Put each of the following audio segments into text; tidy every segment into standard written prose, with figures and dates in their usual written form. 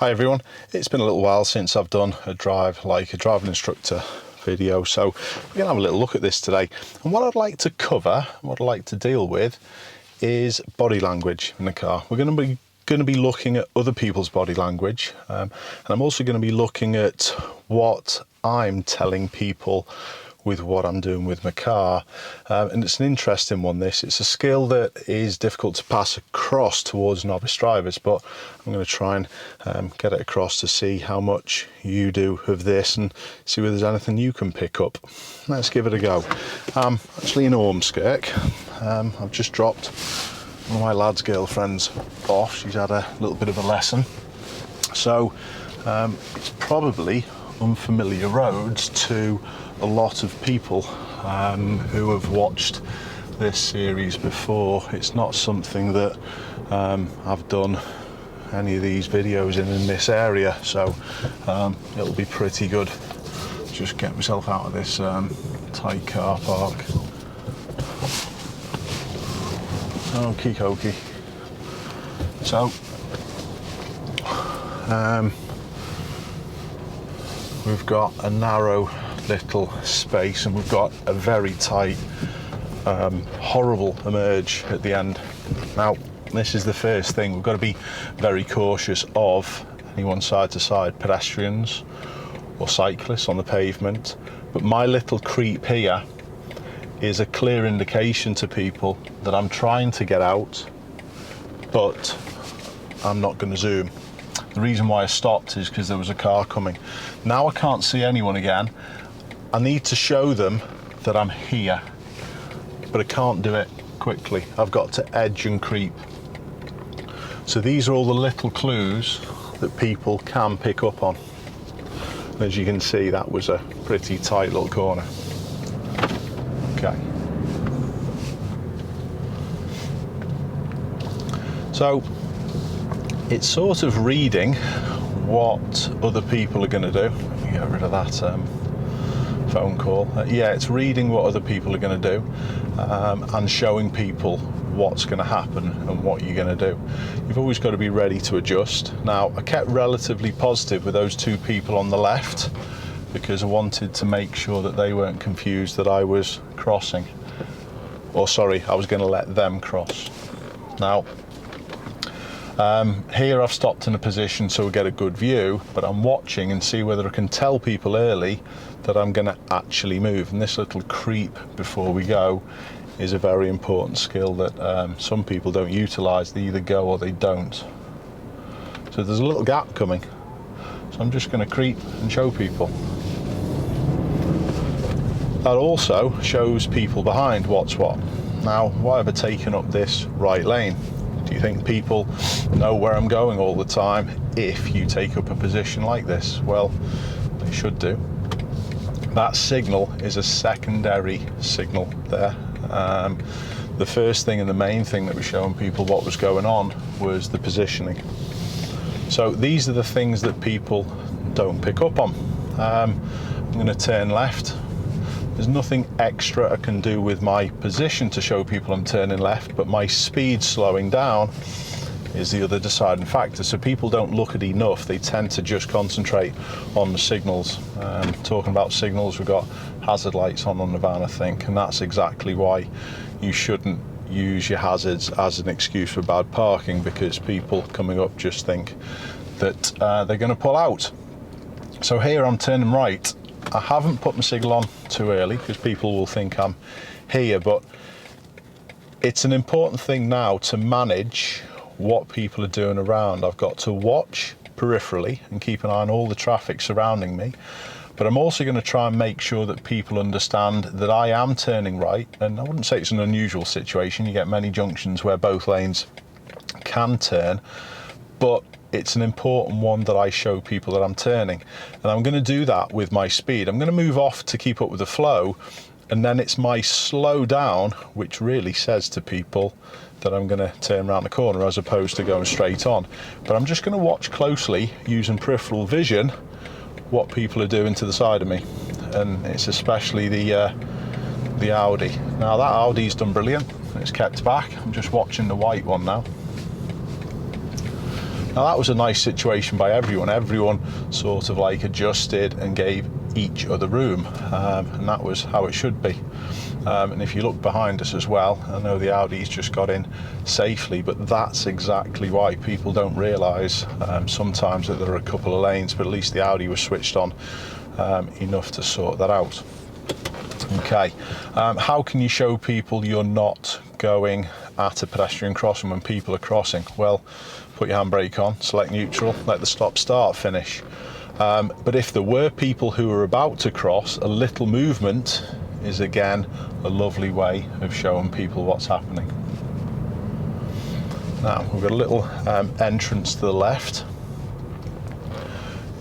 Hi everyone, it's been a little while since I've done a driving instructor video, so we're going to have a little look at this today. And what I'd like to cover, what I'd like to deal with is body language in the car. We're going to be looking at other people's body language, and I'm also going to be looking at what I'm telling people with what I'm doing with my car. And it's an interesting one, this. It's a skill that is difficult to pass across towards novice drivers, but I'm going to try and get it across to see how much you do of this and see whether there's anything you can pick up. Let's give it a go. Actually in Ormskirk, I've just dropped one of my lad's girlfriends off. She's had a little bit of a lesson. So it's probably unfamiliar roads to a lot of people who have watched this series before. It's not something that I've done any of these videos in this area, so it'll be pretty good. Just get myself out of this tight car park. Okie dokie. So we've got a narrow little space and we've got a very tight horrible emerge at the end. Now this is the first thing, we've got to be very cautious of anyone side to side pedestrians or cyclists on the pavement, but my little creep here is a clear indication to people that I'm trying to get out, but I'm not going to zoom. The reason why I stopped is because there was a car coming. Now I can't see anyone again. I need to show them that I'm here, but I can't do it quickly. I've got to edge and creep. So these are all the little clues that people can pick up on. As you can see, that was a pretty tight little corner. Okay. So it's sort of reading what other people are going to do. Let me get rid of that phone call. Yeah, it's reading what other people are going to do and showing people what's going to happen and what you're going to do. You've always got to be ready to adjust. Now, I kept relatively positive with those two people on the left because I wanted to make sure that they weren't confused that I was crossing. Or sorry, I was going to let them cross. Now, here I've stopped in a position so we get a good view, but I'm watching and see whether I can tell people early that I'm going to actually move. And this little creep before we go is a very important skill that some people don't utilise. They either go or they don't. So there's a little gap coming. So I'm just going to creep and show people. That also shows people behind what's what. Now, why have I taken up this right lane? Do you think people know where I'm going all the time if you take up a position like this? Well, they should do. That signal is a secondary signal there. The first thing and the main thing that was showing people what was going on was the positioning. So these are the things that people don't pick up on. I'm going to turn left. There's nothing extra I can do with my position to show people I'm turning left, but my speed slowing down is the other deciding factor. So people don't look at enough, they tend to just concentrate on the signals. Talking about signals, we've got hazard lights on the van, I think, and that's exactly why you shouldn't use your hazards as an excuse for bad parking, because people coming up just think that they're going to pull out. So here I'm turning right. I haven't put my signal on too early because people will think I'm here, but it's an important thing now to manage what people are doing around. I've got to watch peripherally and keep an eye on all the traffic surrounding me, but I'm also going to try and make sure that people understand that I am turning right. And I wouldn't say it's an unusual situation. You get many junctions where both lanes can turn, but it's an important one that I show people that I'm turning. And I'm going to do that with my speed. I'm going to move off to keep up with the flow, and then it's my slow down which really says to people that I'm going to turn around the corner as opposed to going straight on. But I'm just going to watch closely using peripheral vision what people are doing to the side of me, and it's especially the Audi. Now that Audi's done brilliant, it's kept back. I'm just watching the white one now. Now that was a nice situation by everyone. Everyone sort of like adjusted and gave each other room, and that was how it should be. And if you look behind us as well, I know the Audi's just got in safely, but that's exactly why people don't realise sometimes that there are a couple of lanes, but at least the Audi was switched on enough to sort that out. Okay, how can you show people you're not going at a pedestrian crossing when people are crossing? Well, put your handbrake on, select neutral, let the stop start finish. But if there were people who were about to cross, a little movement is again a lovely way of showing people what's happening. Now we've got a little entrance to the left.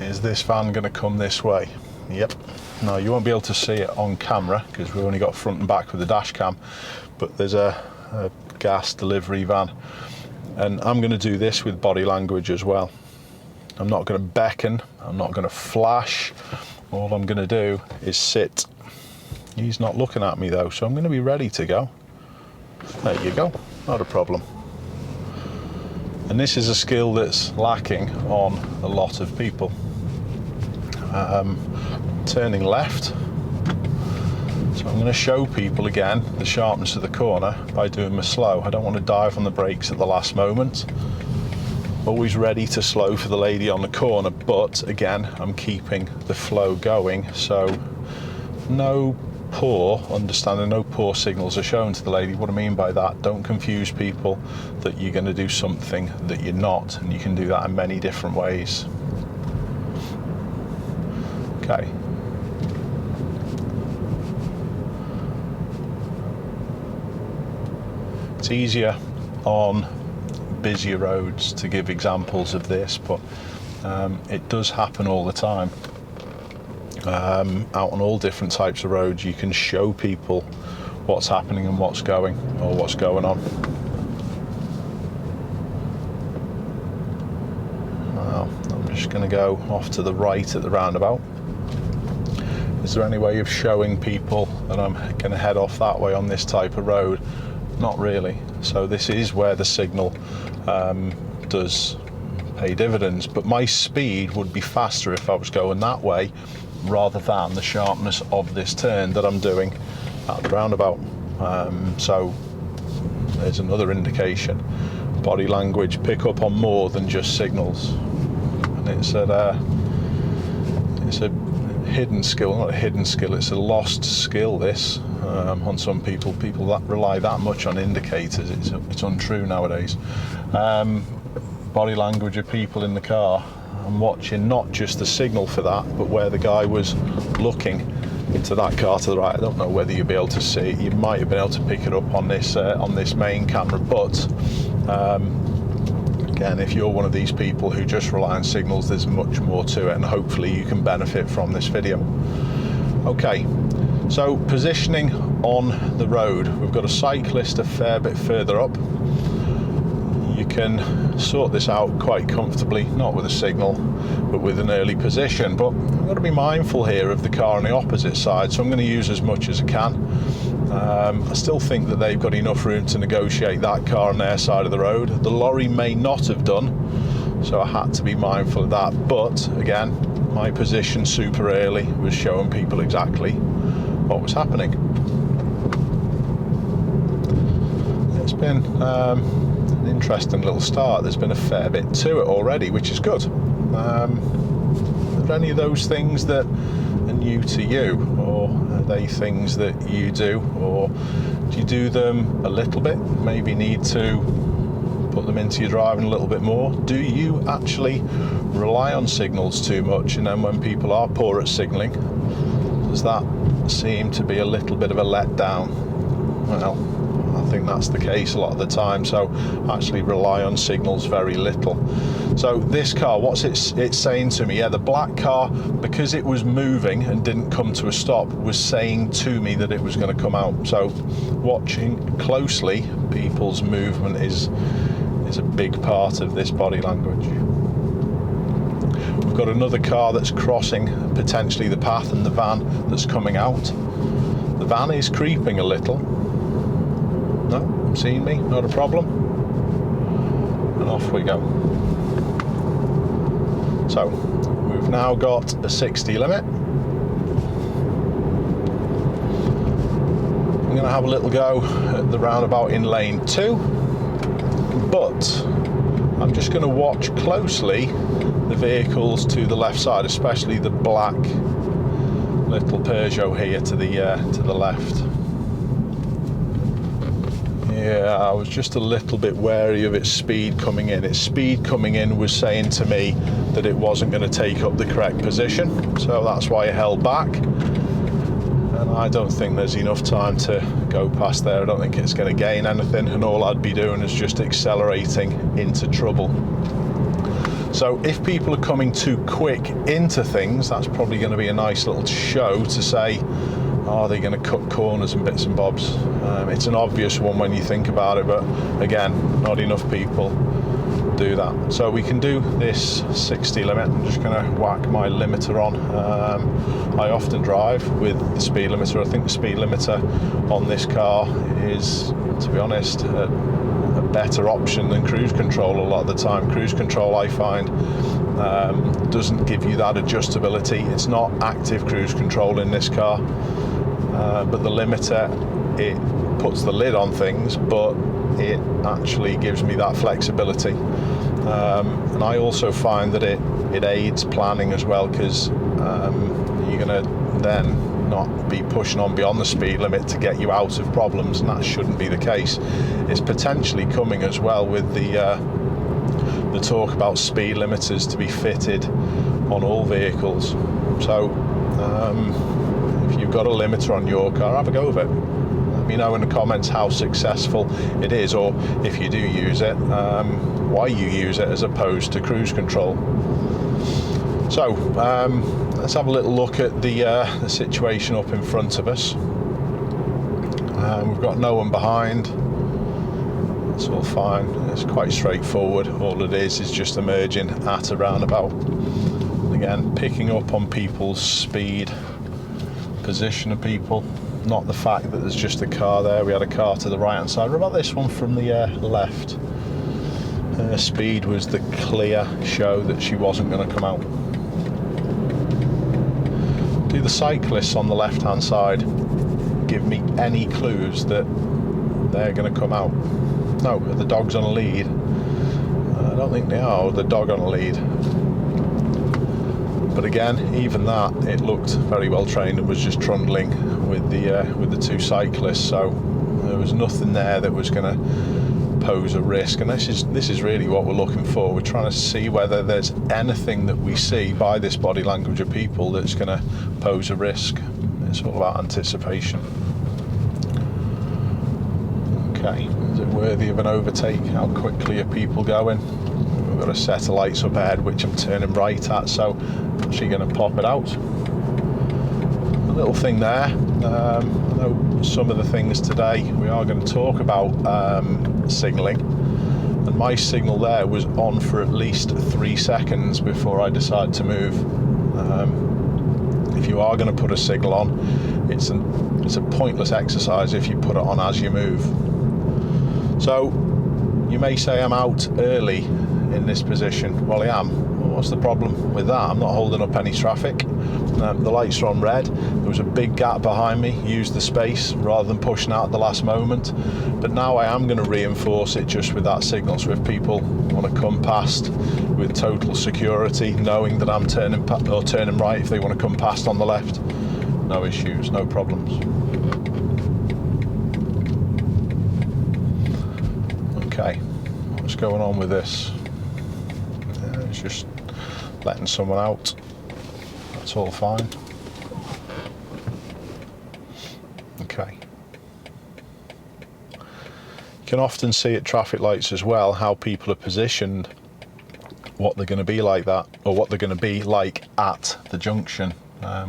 Is this van going to come this way? Yep. Now you won't be able to see it on camera because we've only got front and back with the dash cam, but there's a gas delivery van, and I'm going to do this with body language as well. I'm not going to beckon, I'm not going to flash, all I'm going to do is sit. He's not looking at me though, so I'm going to be ready to go. There you go, not a problem. And this is a skill that's lacking on a lot of people. Turning left, so I'm going to show people again the sharpness of the corner by doing my slow. I don't want to dive on the brakes at the last moment. Always ready to slow for the lady on the corner, but again I'm keeping the flow going, so no poor understanding, no poor signals are shown to the lady. What I mean by that, don't confuse people that you're going to do something that you're not, and you can do that in many different ways. Okay. It's easier on busier roads to give examples of this, but it does happen all the time. Out on all different types of roads, you can show people what's happening and what's going on. Now, I'm just going to go off to the right at the roundabout. Is there any way of showing people that I'm going to head off that way on this type of road? Not really. So this is where the signal does pay dividends, but my speed would be faster if I was going that way rather than the sharpness of this turn that I'm doing at the roundabout. So there's another indication. Body language, pick up on more than just signals, and it's a hidden skill, not a hidden skill, it's a lost skill this on some people that rely that much on indicators. It's untrue nowadays. Body language of people in the car, I'm watching not just the signal for that, but where the guy was looking to that car to the right. I don't know whether you'll be able to see it. You might have been able to pick it up on this main camera, but again, if you're one of these people who just rely on signals, there's much more to it, and hopefully you can benefit from this video. Okay, so positioning on the road, we've got a cyclist a fair bit further up. You can sort this out quite comfortably, not with a signal, but with an early position. But I've got to be mindful here of the car on the opposite side, so I'm going to use as much as I can. I still think that they've got enough room to negotiate that car on their side of the road. The lorry may not have done, so I had to be mindful of that. But again, my position super early was showing people exactly what was happening. It's been an interesting little start. There's been a fair bit to it already, which is good. Are there any of those things that are new to you, or are they things that you do, or do you do them a little bit, maybe need to put them into your driving a little bit more? Do you actually rely on signals too much, and then when people are poor at signalling, does that seem to be a little bit of a letdown? Well, I think that's the case a lot of the time, so I actually rely on signals very little. So this car, what's it's saying to me? Yeah, the black car, because it was moving and didn't come to a stop, was saying to me that it was going to come out. So watching closely people's movement is a big part of this body language. We've got another car that's crossing potentially the path, and the van that's coming out. The van is creeping a little. No, seeing me, not a problem. And off we go. So we've now got a 60 limit. I'm going to have a little go at the roundabout in lane 2, but I'm just going to watch closely the vehicles to the left side, especially the black little Peugeot here to the left. Yeah, I was just a little bit wary of its speed coming in. Its speed coming in was saying to me that it wasn't going to take up the correct position, so that's why I held back. And I don't think there's enough time to go past there. I don't think it's going to gain anything, and all I'd be doing is just accelerating into trouble. So if people are coming too quick into things, that's probably going to be a nice little show to say, are they going to cut corners and bits and bobs? It's an obvious one when you think about it, but again, not enough people do that. So we can do this 60 limit. I'm just going to whack my limiter on. I often drive with the speed limiter. I think the speed limiter on this car is, to be honest, a better option than cruise control a lot of the time. Cruise control, I find, doesn't give you that adjustability. It's not active cruise control in this car, but the limiter, it puts the lid on things, but it actually gives me that flexibility. And I also find that it aids planning as well, because you're going to then not be pushing on beyond the speed limit to get you out of problems, and that shouldn't be the case. It's potentially coming as well with the talk about speed limiters to be fitted on all vehicles. So if you've got a limiter on your car, have a go with it. Let me know in the comments how successful it is, or if you do use it, why you use it as opposed to cruise control. So let's have a little look at the situation up in front of us. We've got no one behind. It's all fine. It's quite straightforward. All it is just emerging at a roundabout. Again, picking up on people's speed, position of people, not the fact that there's just a car there. We had a car to the right hand side. What about this one from the left? Her speed was the clear show that she wasn't going to come out. Do the cyclists on the left hand side give me any clues that they're going to come out? No, are the dogs on a lead? I don't think they are. The dog on a lead. But again, even that, it looked very well trained and was just trundling with the two cyclists. So there was nothing there that was going to pose a risk. And this is really what we're looking for. We're trying to see whether there's anything that we see by this body language of people that's going to pose a risk. It's all about anticipation. Okay, is it worthy of an overtake? How quickly are people going? We've got a set of lights up ahead, which I'm turning right at, so I'm actually going to pop it out. A little thing there. I know some of the things today we are going to talk about signalling, and my signal there was on for at least 3 seconds before I decided to move. If you are going to put a signal on, it's a pointless exercise if you put it on as you move. So you may say I'm out early in this position. Well, I am. Well, what's the problem with that? I'm not holding up any traffic. The lights are on red. There was a big gap behind me. Used the space rather than pushing out at the last moment. But now I am going to reinforce it just with that signal. So if people want to come past with total security, knowing that I'm turning right if they want to come past on the left, no issues, no problems. Okay, what's going on with this? It's just letting someone out. That's all fine. Okay. You can often see at traffic lights as well how people are positioned, what they're going to be like that, or what they're going to be like at the junction,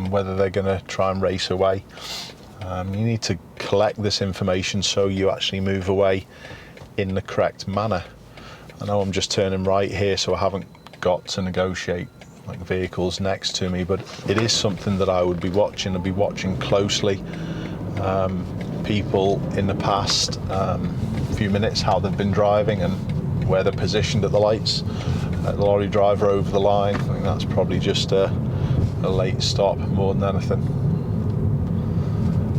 whether they're going to try and race away. You need to collect this information so you actually move away in the correct manner. I know I'm just turning right here, so I haven't got to negotiate like vehicles next to me, but it is something that I would be watching. I'd be watching closely people in the past few minutes, how they've been driving and where they're positioned at the lights. let the lorry driver over the line. I think that's probably just a late stop more than anything.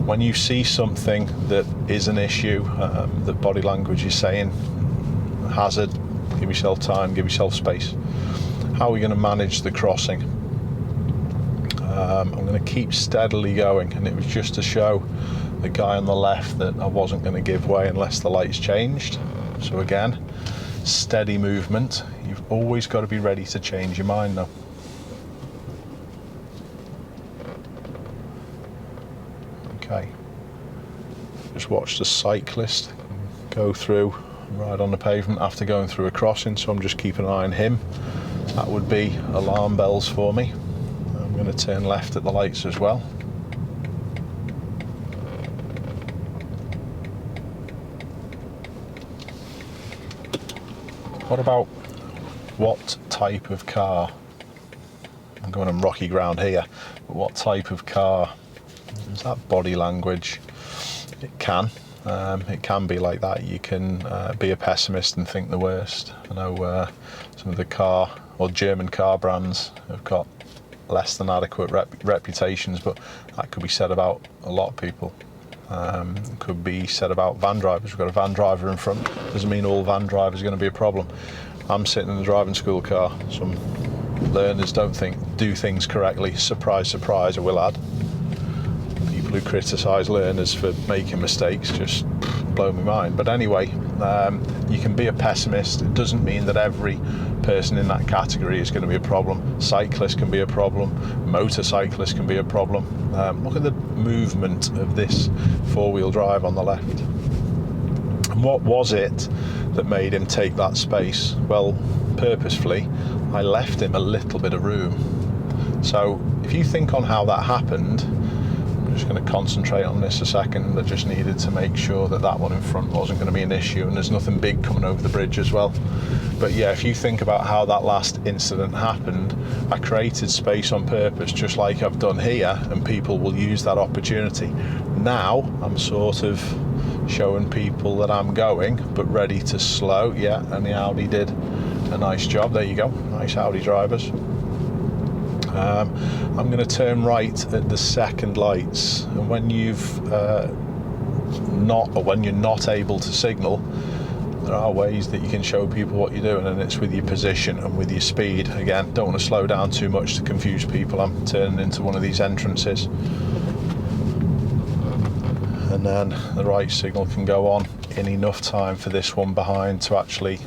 When you see something that is an issue, that body language is saying, hazard, give yourself time, give yourself space. How are we going to manage the crossing? I'm going to keep steadily going, and it was just to show the guy on the left that I wasn't going to give way unless the lights changed. So again, steady movement. You've always got to be ready to change your mind though. Okay, just watch the cyclist go through right on the pavement after going through a crossing, so I'm just keeping an eye on him. That would be alarm bells for me. I'm going to turn left at the lights as well. What about what type of car? I'm going on rocky ground here, but what type of car? Is that body language? It can be like that. You can be a pessimist and think the worst. I know some of the car or German car brands have got less than adequate reputations, but that could be said about a lot of people. It could be said about van drivers. We've got a van driver in front. Doesn't mean all van drivers are going to be a problem. I'm sitting in the driving school car. Some learners don't do things correctly. Surprise, surprise, I will add. People who criticise learners for making mistakes just blow my mind. But anyway, you can be a pessimist. It doesn't mean that every person in that category is going to be a problem. Cyclists can be a problem. Motorcyclists can be a problem. Look at the movement of this four-wheel drive on the left. And what was it that made him take that space? Well, purposefully, I left him a little bit of room. So if you think on how that happened, I'm just going to concentrate on this a second. I just needed to make sure that that one in front wasn't going to be an issue, and there's nothing big coming over the bridge as well. But yeah, if you think about how that last incident happened, I created space on purpose, just like I've done here, and people will use that opportunity. Now I'm sort of showing people that I'm going, but ready to slow. Yeah, and the Audi did a nice job. There you go, nice Audi drivers. I'm going to turn right at the second lights, and when you're not able to signal, there are ways that you can show people what you're doing, and it's with your position and with your speed. Again, don't want to slow down too much to confuse people. I'm turning into one of these entrances, and then the right signal can go on in enough time for this one behind to actually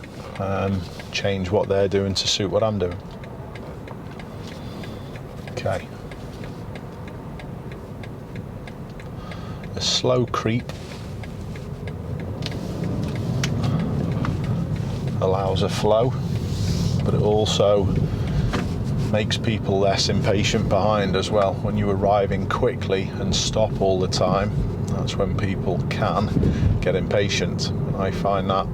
change what they're doing to suit what I'm doing. Okay. A slow creep allows a flow, but it also makes people less impatient behind as well. When you're arriving quickly and stop all the time, that's when people can get impatient. And I find that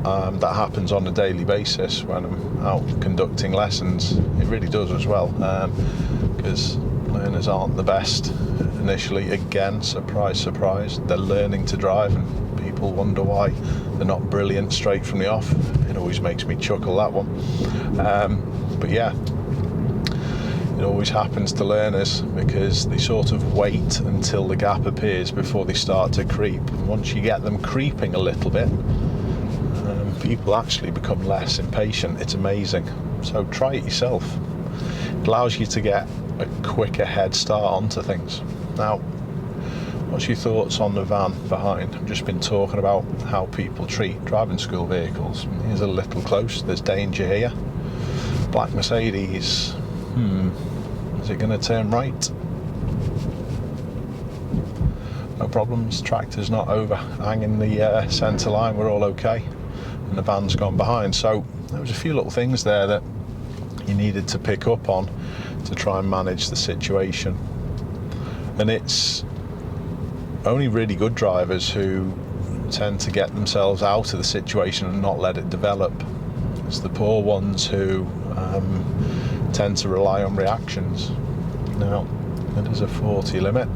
that happens on a daily basis when I'm out conducting lessons. It really does as well, because learners aren't the best initially. Again, surprise, surprise, they're learning to drive, and people wonder why they're not brilliant straight from the off. It always makes me chuckle, that one. But yeah, it always happens to learners because they sort of wait until the gap appears before they start to creep. And once you get them creeping a little bit, people actually become less impatient. It's amazing. So try it yourself. It allows you to get a quicker head start onto things. Now, what's your thoughts on the van behind? I've just been talking about how people treat driving school vehicles. Here's a little close. There's danger here. Black Mercedes. Is it going to turn right? No problems. Tractor's not overhanging the centre line. We're all okay. And the van's gone behind. So there was a few little things there that you needed to pick up on to try and manage the situation. And it's only really good drivers who tend to get themselves out of the situation and not let it develop. It's the poor ones who tend to rely on reactions. Now, it is a 40 limit.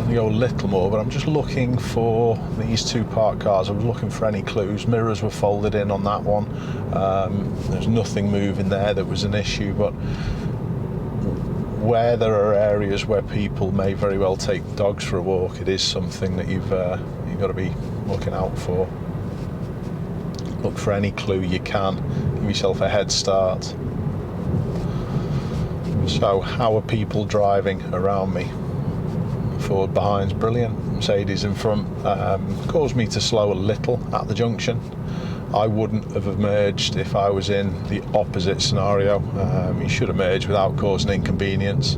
going to go a little more, but I'm just looking for these two parked cars. I was looking for any clues. Mirrors were folded in on that one. There's nothing moving there that was an issue, but where there are areas where people may very well take dogs for a walk, it is something that you've got to be looking out for. Look for any clue you can. Give yourself a head start. So, how are people driving around me? Ford behind's brilliant. Mercedes in front caused me to slow a little at the junction. I wouldn't have emerged if I was in the opposite scenario. You should emerge without causing inconvenience.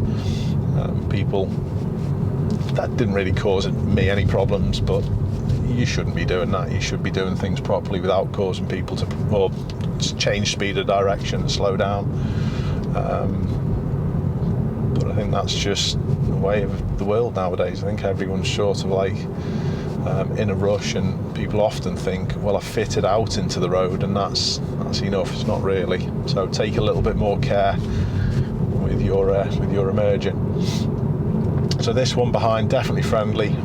That didn't really cause me any problems, but you shouldn't be doing that. You should be doing things properly without causing people to or change speed of direction and slow down. But I think that's just the way of the world nowadays. I think everyone's sort of like in a rush, and people often think, well, I fitted out into the road and that's enough. It's not really. So take a little bit more care with your emerging. So this one behind, definitely friendly.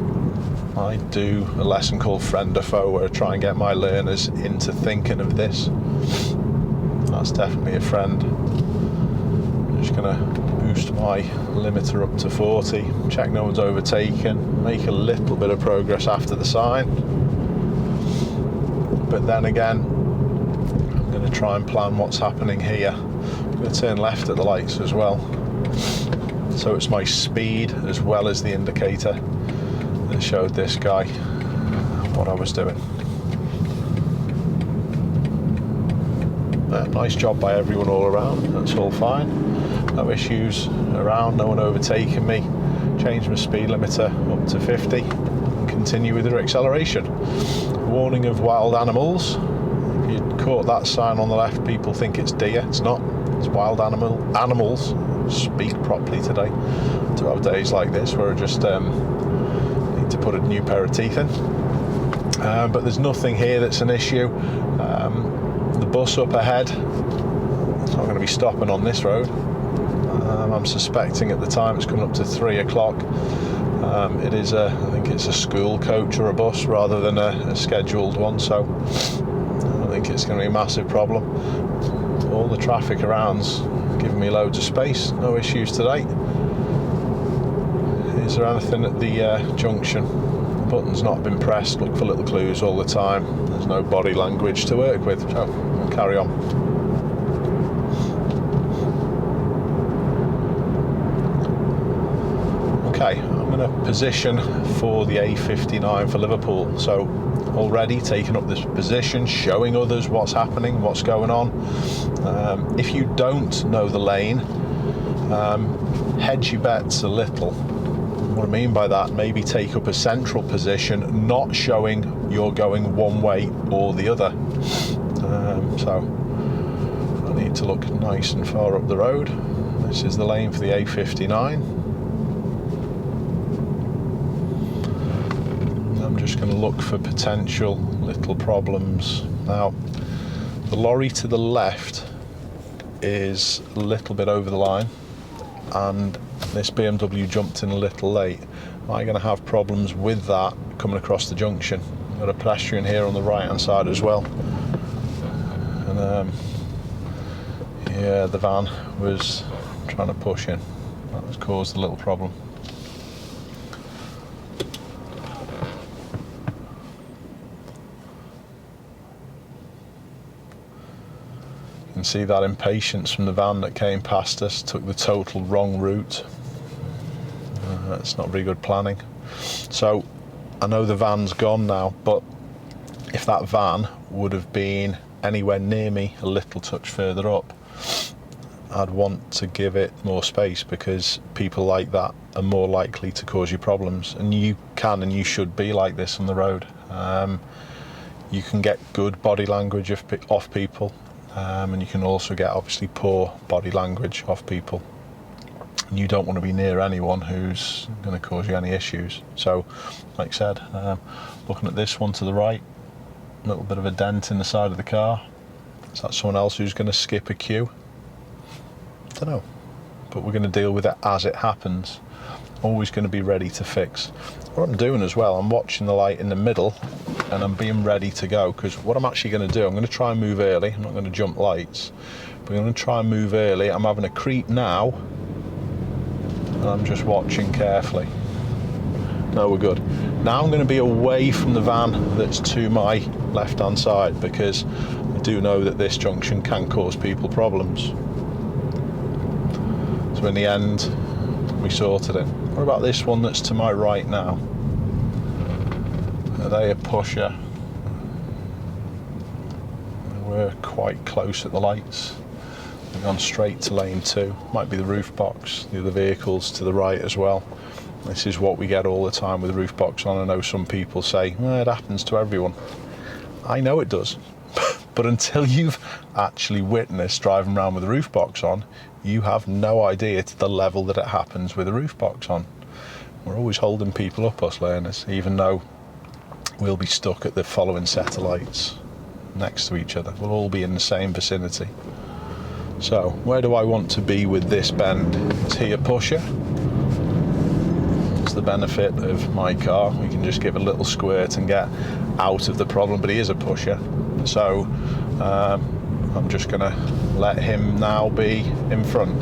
I do a lesson called Friend or Foe, where I try and get my learners into thinking of this. That's definitely a friend. I'm just going to boost my limiter up to 40, check no one's overtaken, make a little bit of progress after the sign. But then again, I'm going to try and plan what's happening here. I'm going to turn left at the lights as well. So it's my speed as well as the indicator that showed this guy what I was doing. Nice job by everyone all around, that's all fine. No issues around, no one overtaking me. Change my speed limiter up to 50 and continue with the acceleration. Warning of wild animals. If you caught that sign on the left, people think it's deer. It's not. It's wild animals. Speak properly today. To have days like this where I just need to put a new pair of teeth in. But there's nothing here that's an issue. The bus up ahead, it's not going to be stopping on this road. I'm suspecting at the time it's coming up to 3 o'clock. It is I think it's a school coach or a bus rather than a scheduled one, so I don't think it's going to be a massive problem. All the traffic around's giving me loads of space, no issues today. Is there anything at the junction? The button's not been pressed. Look for little clues all the time. There's no body language to work with, so we'll carry on. Okay, I'm going to position for the A59 for Liverpool. So already taking up this position, showing others what's happening, what's going on. If you don't know the lane, hedge your bets a little. What I mean by that, maybe take up a central position, not showing you're going one way or the other. So I need to look nice and far up the road. This is the lane for the A59. I'm just going to look for potential little problems. Now, the lorry to the left is a little bit over the line, and this BMW jumped in a little late. Am I going to have problems with that coming across the junction? I've got a pedestrian here on the right hand side as well, and yeah, the van was trying to push in. That has caused a little problem. You can see that impatience from the van that came past us, took the total wrong route. It's not very good planning. So I know the van's gone now, but if that van would have been anywhere near me, a little touch further up, I'd want to give it more space, because people like that are more likely to cause you problems. And you can and you should be like this on the road. You can get good body language off people. And you can also get obviously poor body language off people. And you don't want to be near anyone who's going to cause you any issues. So, like I said, looking at this one to the right, a little bit of a dent in the side of the car. Is that someone else who's going to skip a queue? I don't know. But we're going to deal with it as it happens. always going to be ready to fix. What I'm doing as well, I'm watching the light in the middle and I'm being ready to go, because what I'm actually going to do, I'm going to try and move early. I'm not going to jump lights, but I'm going to try and move early. I'm having a creep now and I'm just watching carefully. No, we're good. Now I'm going to be away from the van that's to my left hand side, because I do know that this junction can cause people problems. So in the end, we sorted it. What about this one that's to my right now? Are they a pusher? We're quite close at the lights. We've gone straight to lane 2. Might be the roof box, the other vehicles to the right as well. This is what we get all the time with the roof box on. I know some people say, well, it happens to everyone. I know it does. But until you've actually witnessed driving around with the roof box on, you have no idea to the level that it happens with a roof box on. We're always holding people up, us learners, even though we'll be stuck at the following set of lights next to each other. We'll all be in the same vicinity. So, where do I want to be with this bend? It's here, pusher. It's the benefit of my car. We can just give a little squirt and get out of the problem, but he is a pusher. So, I'm just going to let him now be in front.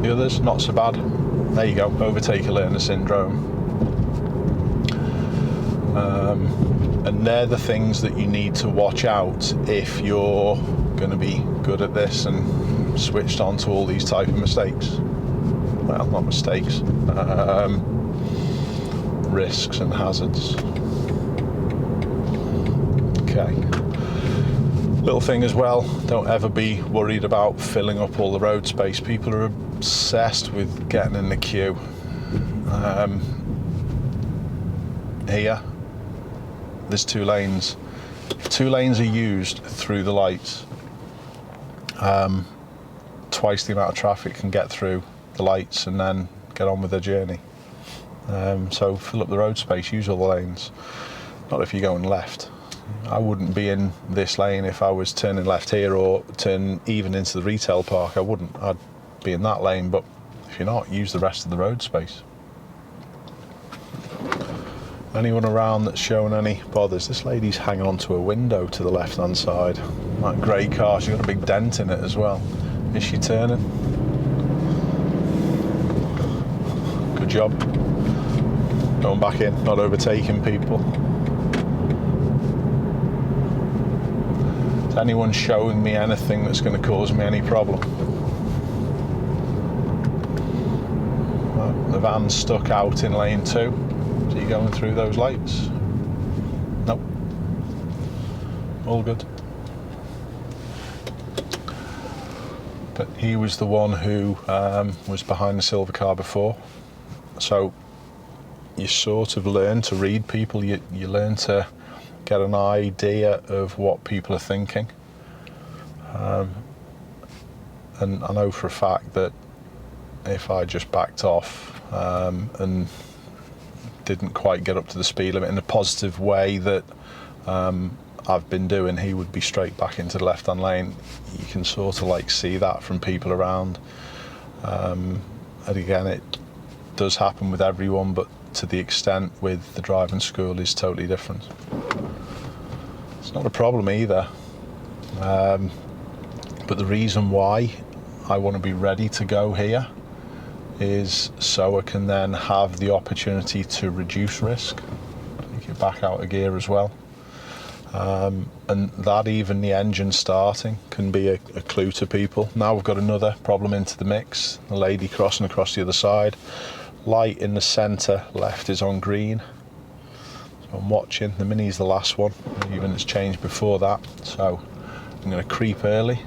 The others, not so bad. There you go, overtaker learner syndrome. And they're the things that you need to watch out if you're going to be good at this and switched on to all these type of mistakes. Well, not mistakes, risks and hazards. Okay. Little thing as well, don't ever be worried about filling up all the road space. People are obsessed with getting in the queue. Here, there's 2 lanes. 2 lanes are used through the lights. Twice the amount of traffic can get through the lights and then get on with their journey. So fill up the road space, use all the lanes. Not if you're going left. I wouldn't be in this lane if I was turning left here or turn even into the retail park. I wouldn't. I'd be in that lane, but if you're not, use the rest of the road space. Anyone around that's showing any bothers? This lady's hanging onto a window to the left hand side. That grey car, she's got a big dent in it as well. Is she turning? Good job. Going back in, not overtaking people. Is anyone showing me anything that's going to cause me any problem? Well, the van's stuck out in lane 2. Are you going through those lights? Nope. All good. But he was the one who was behind the silver car before. So you sort of learn to read people. You learn to get an idea of what people are thinking. And I know for a fact that if I just backed off and didn't quite get up to the speed limit in a positive way that I've been doing, he would be straight back into the left-hand lane. You can sort of like see that from people around. And again, it does happen with everyone, but to the extent with the driving school is totally different. It's not a problem either. But the reason why I want to be ready to go here is so I can then have the opportunity to reduce risk, take it back out of gear as well. And that even the engine starting can be a clue to people. Now we've got another problem into the mix, the lady crossing across the other side. Light in the centre left is on green. So I'm watching, the Mini's the last one, even it's changed before that. So I'm going to creep early,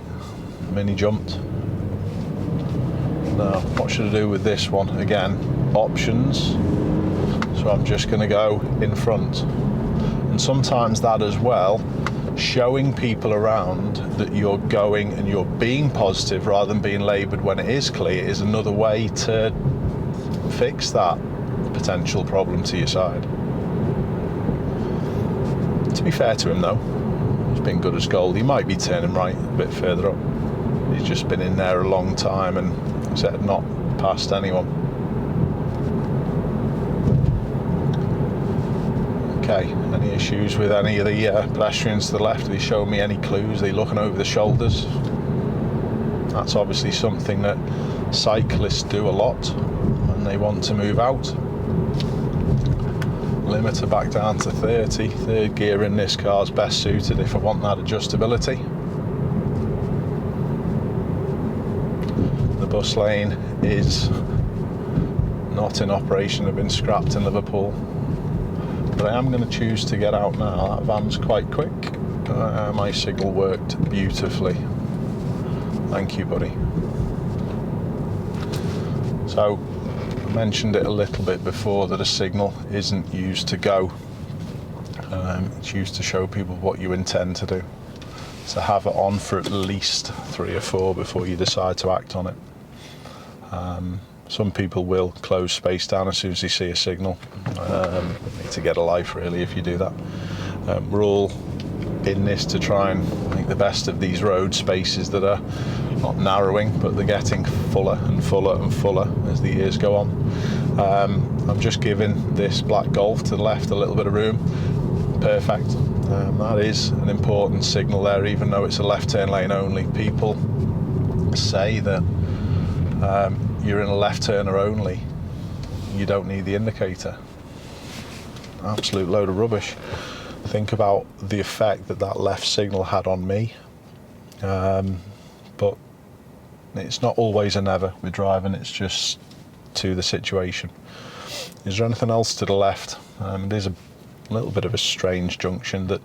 the Mini jumped. Now, what should I do with this one? Again, options. So I'm just going to go in front. And sometimes that as well, showing people around that you're going and you're being positive rather than being laboured when it is clear is another way to fix that potential problem to your side. To be fair to him though, he's been good as gold. He might be turning right a bit further up. He's just been in there a long time and said not past anyone. Okay, any issues with any of the pedestrians to the left? Are they showing me any clues? Are they looking over the shoulders? That's obviously something that cyclists do a lot when they want to move out. Limiter back down to 30. Third gear in this car is best suited if I want that adjustability. The bus lane is not in operation, have been scrapped in Liverpool. But I am going to choose to get out now. That van's quite quick. My signal worked beautifully. Thank you, buddy. So, I mentioned it a little bit before that a signal isn't used to go. It's used to show people what you intend to do. So have it on for at least 3 or 4 before you decide to act on it. Some people will close space down as soon as they see a signal. Need to get a life really if you do that. We're all in this to try and make the best of these road spaces that are not narrowing, but they're getting fuller and fuller and fuller as the years go on. I'm just giving this black Golf to the left a little bit of room. Perfect. That is an important signal there, even though it's a left turn lane only. People say that you're in a left turner only, you don't need the indicator. Absolute load of rubbish. Think about the effect that that left signal had on me. But it's not always a never with driving, it's just to the situation. Is there anything else to the left? There's a little bit of a strange junction that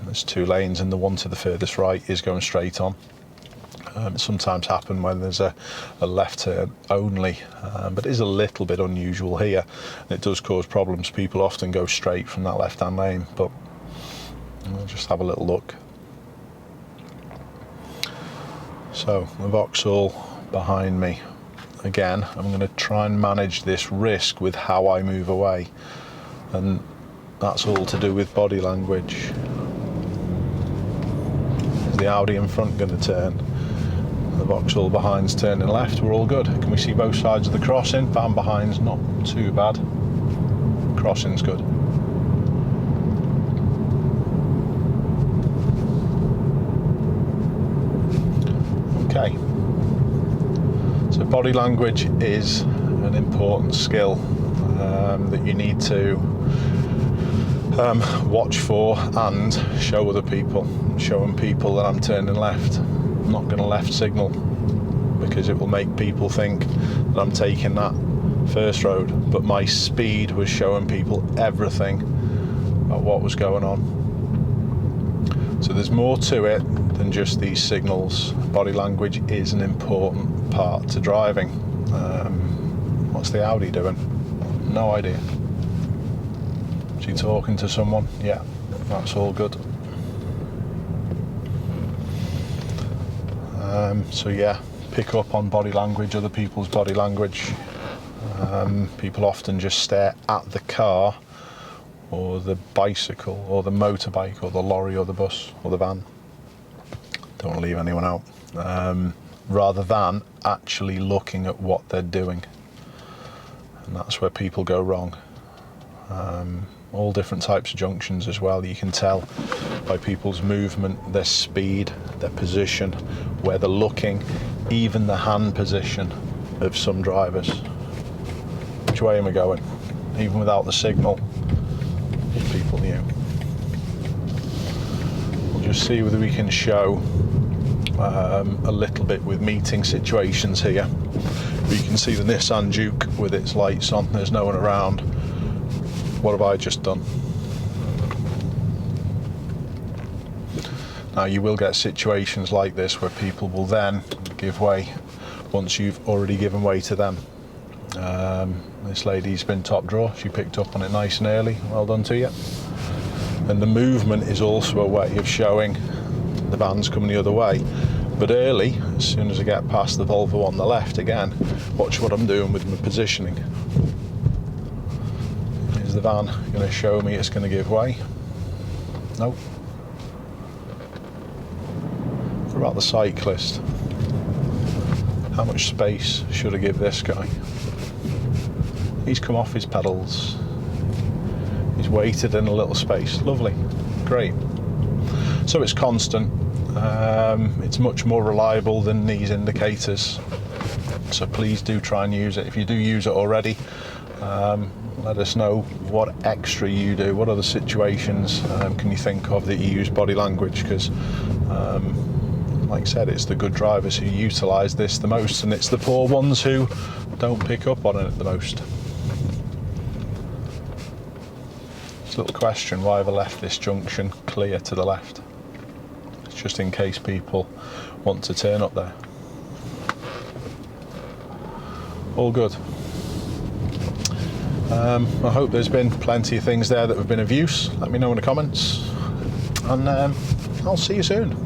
there's 2 lanes and the one to the furthest right is going straight on. It sometimes happens when there's a left turn only, but it is a little bit unusual here. And it does cause problems. People often go straight from that left-hand lane, but we'll just have a little look. So the Vauxhall behind me. Again, I'm going to try and manage this risk with how I move away, and that's all to do with body language. Is the Audi in front going to turn? The Vauxhall behind's turning left, we're all good. Can we see both sides of the crossing? Van behind's not too bad. Crossing's good. Okay. So body language is an important skill that you need to watch for and show other people. Showing people that I'm turning left. I'm not going to left signal because it will make people think that I'm taking that first road, but my speed was showing people everything about what was going on. So there's more to it than just these signals. Body language is an important part to driving. What's the Audi doing? No idea. Is he talking to someone? Yeah, that's all good. So yeah, pick up on body language, other people's body language. People often just stare at the car or the bicycle or the motorbike or the lorry or the bus or the van. Don't want to leave anyone out. Rather than actually looking at what they're doing. And that's where people go wrong. All different types of junctions as well. You can tell by people's movement, their speed, their position, where they're looking, even the hand position of some drivers. Which way am I going? Even without the signal, people knew. We'll just see whether we can show a little bit with meeting situations here. You can see the Nissan Juke with its lights on, there's no one around. What have I just done? Now you will get situations like this where people will then give way once you've already given way to them. This lady's been top drawer, she picked up on it nice and early, well done to you. And the movement is also a way of showing the van's coming the other way. But early, as soon as I get past the Volvo on the left again, watch what I'm doing with my positioning. Is the van going to show me it's going to give way? Nope. What about the cyclist? How much space should I give this guy? He's come off his pedals. He's waited in a little space. Lovely, great. So it's constant. It's much more reliable than these indicators. So please do try and use it. If you do use it already, let us know what extra you do. What other situations can you think of that you use body language? Because like I said, it's the good drivers who utilise this the most, and it's the poor ones who don't pick up on it the most. Just a little question, why have I left this junction clear to the left? It's just in case people want to turn up there. All good. I hope there's been plenty of things there that have been of use. Let me know in the comments, and I'll see you soon.